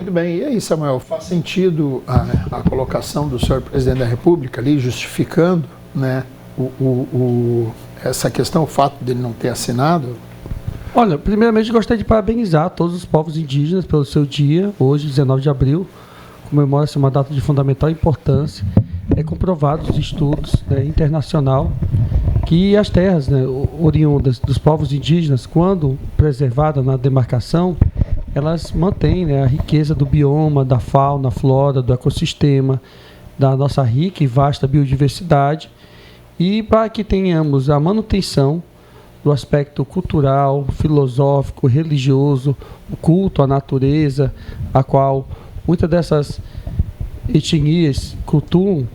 Muito bem. E aí, Samuel, faz sentido a colocação do senhor presidente da República ali, justificando, né, essa questão, o fato dele não ter assinado? Olha, primeiramente gostaria de parabenizar todos os povos indígenas pelo seu dia. Hoje, 19 de abril, comemora-se uma data de fundamental importância. É comprovado os estudos, né, internacional, que as terras, né, oriundas dos povos indígenas, quando preservadas na demarcação, elas mantêm, né, a riqueza do bioma, da fauna, flora, do ecossistema, da nossa rica e vasta biodiversidade, e para que tenhamos a manutenção do aspecto cultural, filosófico, religioso, o culto à natureza, a qual muitas dessas etnias cultuam,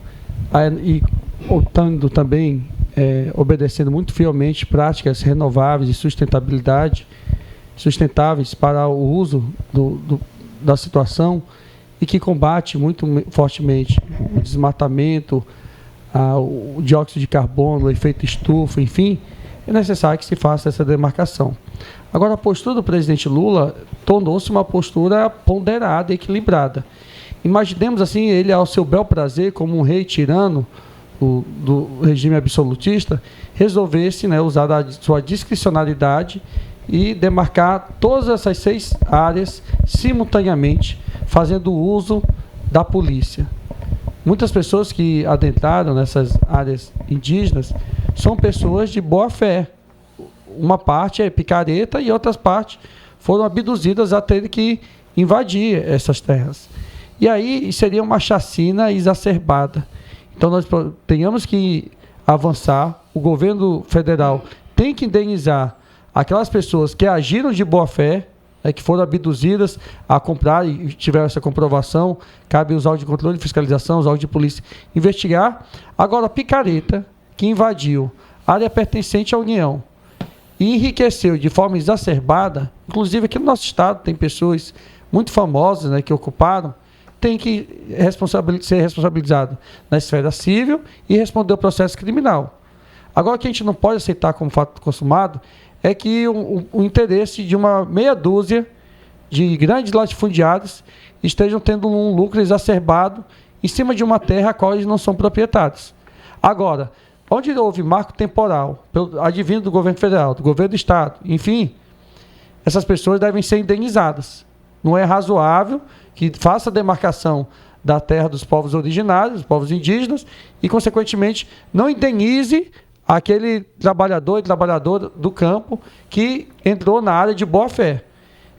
e optando também, obedecendo muito fielmente práticas renováveis e sustentáveis para o uso da situação, e que combate muito fortemente o desmatamento, o dióxido de carbono, o efeito estufa, enfim, é necessário que se faça essa demarcação. Agora, a postura do presidente Lula tornou-se uma postura ponderada e equilibrada. Imaginemos assim, ele ao seu bel prazer, como um rei tirano do regime absolutista, resolvesse, né, usar a sua discricionalidade e demarcar todas essas 6 áreas simultaneamente, fazendo uso da polícia. Muitas pessoas que adentraram nessas áreas indígenas são pessoas de boa fé. Uma parte é picareta e outras partes foram abduzidas a ter que invadir essas terras. E aí seria uma chacina exacerbada. Então nós tenhamos que avançar, o governo federal tem que indenizar aquelas pessoas que agiram de boa fé, que foram abduzidas a comprar e tiveram essa comprovação, cabe os órgãos de controle e fiscalização, os órgãos de polícia investigar. Agora, a picareta que invadiu área pertencente à União e enriqueceu de forma exacerbada, inclusive aqui no nosso estado tem pessoas muito famosas, né, que ocuparam, tem que ser responsabilizado na esfera civil e responder ao processo criminal. Agora, o que a gente não pode aceitar como fato consumado é que o interesse de uma meia dúzia de grandes latifundiários estejam tendo um lucro exacerbado em cima de uma terra a qual eles não são proprietários. Agora, onde houve marco temporal, advindo do governo federal, do governo do estado, enfim, essas pessoas devem ser indenizadas. Não é razoável que faça a demarcação da terra dos povos originários, dos povos indígenas, e, consequentemente, não indenize aquele trabalhador e trabalhadora do campo que entrou na área de boa-fé.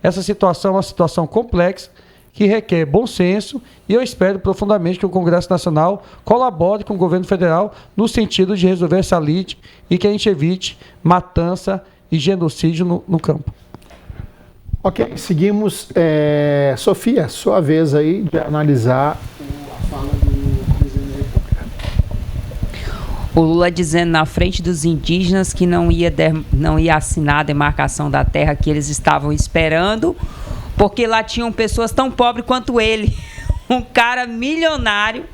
Essa situação é uma situação complexa, que requer bom senso, e eu espero profundamente que o Congresso Nacional colabore com o governo federal no sentido de resolver essa lide e que a gente evite matança e genocídio no campo. Ok, seguimos. Sofia, sua vez aí de analisar a fala do presidente da República. O Lula dizendo na frente dos indígenas que não ia assinar a demarcação da terra que eles estavam esperando, porque lá tinham pessoas tão pobres quanto ele. Um cara milionário,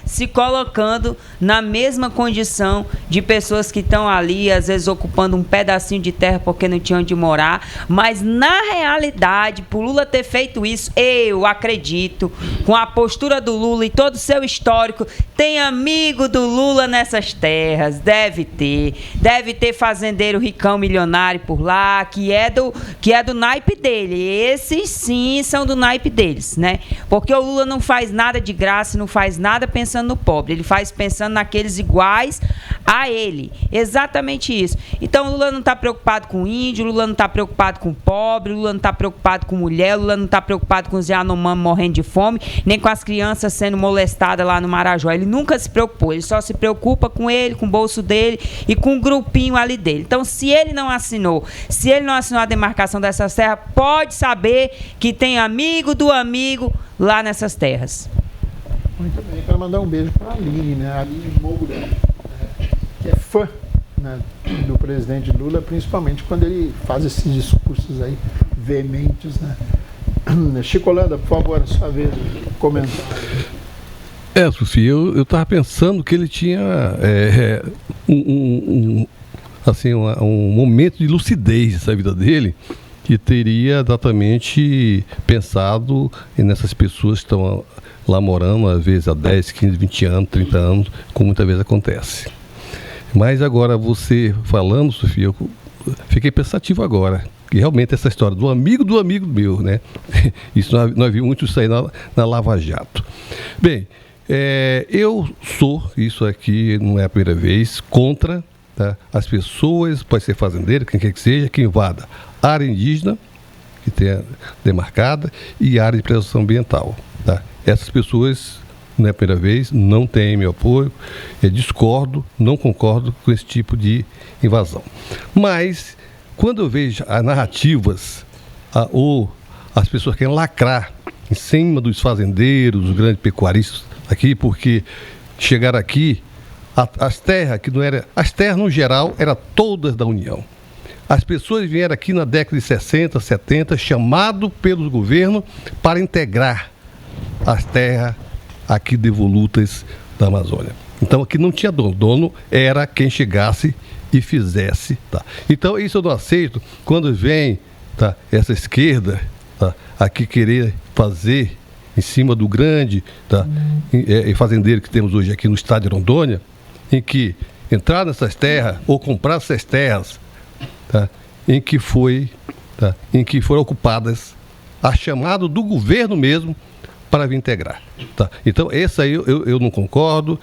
se colocando na mesma condição de pessoas que estão ali, às vezes ocupando um pedacinho de terra porque não tinham onde morar, mas na realidade, por Lula ter feito isso, eu acredito, com a postura do Lula e todo o seu histórico, tem amigo do Lula nessas terras, deve ter fazendeiro ricão milionário por lá, que é do naipe dele, esses sim são do naipe deles, né? Porque o Lula não faz nada de graça, não faz nada pensando no pobre, ele faz pensando naqueles iguais a ele, exatamente isso. Então o Lula não está preocupado com o índio, o Lula não está preocupado com o pobre, o Lula não está preocupado com mulher, o Lula não está preocupado com os Yanomami morrendo de fome, nem com as crianças sendo molestadas lá no Marajó, ele nunca se preocupou, ele só se preocupa com ele, com o bolso dele e com o grupinho ali dele. Então se ele não assinou a demarcação dessas terras, pode saber que tem amigo do amigo lá nessas terras. Muito bem, quero mandar um beijo para a Aline, né? A Aline Moura, que é fã, né, do presidente Lula, principalmente quando ele faz esses discursos aí veementes, né? Chico Holanda, por favor, a sua vez de comentário. Sofia, eu estava pensando que ele tinha um momento de lucidez nessa vida dele, que teria exatamente pensado nessas pessoas que estão lá morando, às vezes há 10, 15, 20 anos, 30 anos, como muitas vezes acontece. Mas agora você falando, Sofia, eu fiquei pensativo agora, que realmente essa história do amigo meu, né? Isso nós vimos muito isso aí na Lava Jato. Bem, eu sou, isso aqui não é a primeira vez, contra, tá, as pessoas, pode ser fazendeiro, quem quer que seja, que invada área indígena, que tenha demarcada, e área de preservação ambiental. Tá? Essas pessoas, não é a primeira vez, não têm meu apoio, discordo, não concordo com esse tipo de invasão. Mas, quando eu vejo as narrativas, ou as pessoas querem lacrar em cima dos fazendeiros, dos grandes pecuaristas aqui, porque chegaram aqui, as terras, que não era, as terras no geral eram todas da União. As pessoas vieram aqui na década de 60, 70, chamado pelos governos para integrar as terras aqui devolutas da Amazônia. Então aqui não tinha dono, dono era quem chegasse e fizesse. Tá? Então isso eu não aceito quando vem, tá, essa esquerda, tá, aqui querer fazer em cima do grande, tá, fazendeiro que temos hoje aqui no estado de Rondônia, em que entrar nessas terras ou comprar essas terras, tá, em que foram ocupadas a chamado do governo mesmo para vir integrar. Tá? Então, esse aí eu não concordo,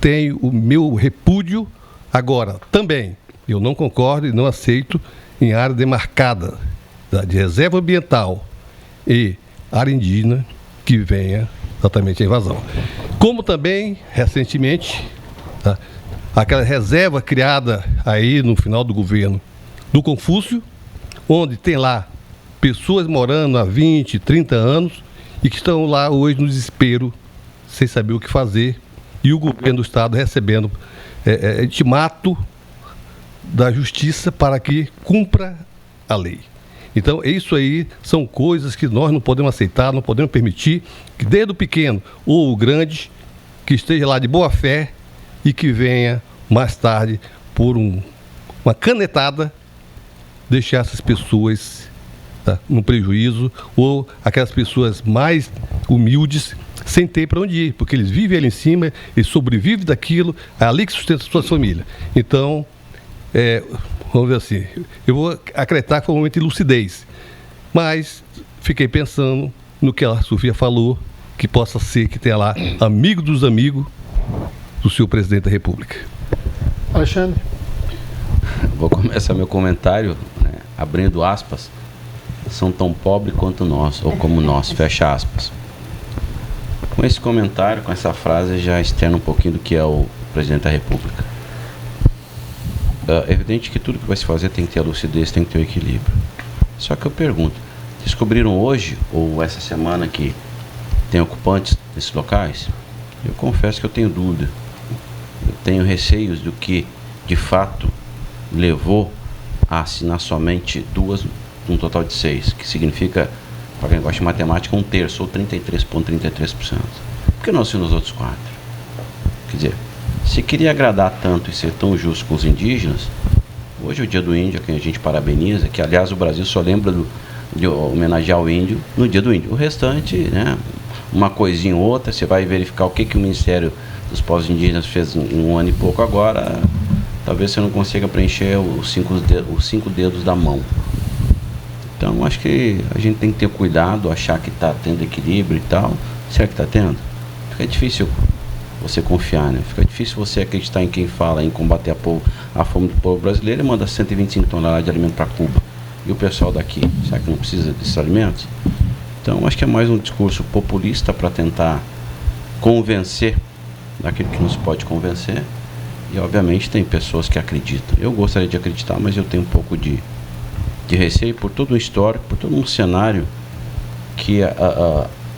tenho o meu repúdio. Agora, também, eu não concordo e não aceito em área demarcada, tá, de reserva ambiental e área indígena que venha exatamente a invasão. Como também, recentemente, tá, aquela reserva criada aí no final do governo do Confúcio, onde tem lá pessoas morando há 20, 30 anos e que estão lá hoje no desespero, sem saber o que fazer, e o governo do estado recebendo ultimato da justiça para que cumpra a lei. Então, isso aí são coisas que nós não podemos aceitar, não podemos permitir que desde o pequeno ou o grande, que esteja lá de boa fé e que venha mais tarde, por uma canetada, deixar essas pessoas, tá, no prejuízo, ou aquelas pessoas mais humildes sem ter para onde ir, porque eles vivem ali em cima, eles sobrevivem daquilo, é ali que sustenta as suas famílias. Então, vamos ver assim, eu vou acreditar que foi um momento de lucidez, mas fiquei pensando no que a Sofia falou, que possa ser que tenha lá amigo dos amigos do senhor presidente da República. Alexandre. Vou começar meu comentário, né, abrindo aspas, são tão pobres quanto nós, ou como nós, fecha aspas. Com esse comentário, com essa frase, já externa um pouquinho do que é o presidente da República. É evidente que tudo que vai se fazer tem que ter a lucidez, tem que ter o equilíbrio. Só que eu pergunto, descobriram hoje, ou essa semana, que tem ocupantes desses locais? Eu confesso que eu tenho dúvida. Eu tenho receios do que, de fato, levou a assinar somente duas, um total de 6, que significa, para quem gosta de matemática, 1/3, ou 33,33%. Por que não assinou os outros 4? Quer dizer, se queria agradar tanto e ser tão justo com os indígenas, hoje é o dia do índio, a quem a gente parabeniza, que aliás o Brasil só lembra de homenagear o índio no dia do índio. O restante, né, uma coisinha ou outra, você vai verificar o que o Ministério dos Povos Indígenas fez em um ano e pouco agora, talvez você não consiga preencher os 5 dedos da mão. Então, acho que a gente tem que ter cuidado, achar que está tendo equilíbrio e tal. Será que está tendo? Fica difícil você confiar, né? Fica difícil você acreditar em quem fala em combater a fome do povo brasileiro e manda 125 toneladas de alimento para Cuba. E o pessoal daqui, será que não precisa desses alimentos? Então, acho que é mais um discurso populista para tentar convencer daquilo que não se pode convencer. E, obviamente, tem pessoas que acreditam. Eu gostaria de acreditar, mas eu tenho um pouco de receio por todo um histórico, por todo um cenário que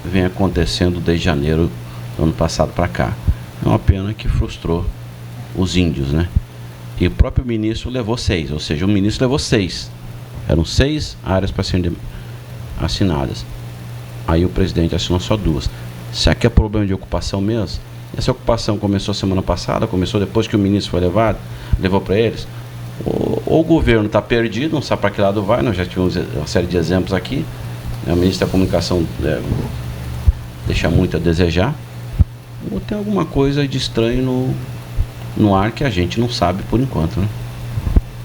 vem acontecendo desde janeiro do ano passado para cá. É uma pena que frustrou os índios, né? E o próprio ministro levou 6, ou seja, o ministro levou 6. Eram 6 áreas para serem assinadas. Aí o presidente assinou só 2. Será que é problema de ocupação mesmo? Essa ocupação começou semana passada, começou depois que o ministro foi levou para eles? Ou o governo está perdido, não sabe para que lado vai, nós já tivemos uma série de exemplos aqui, né? O ministro da Comunicação deixa muito a desejar, ou tem alguma coisa de estranho no ar que a gente não sabe por enquanto, né?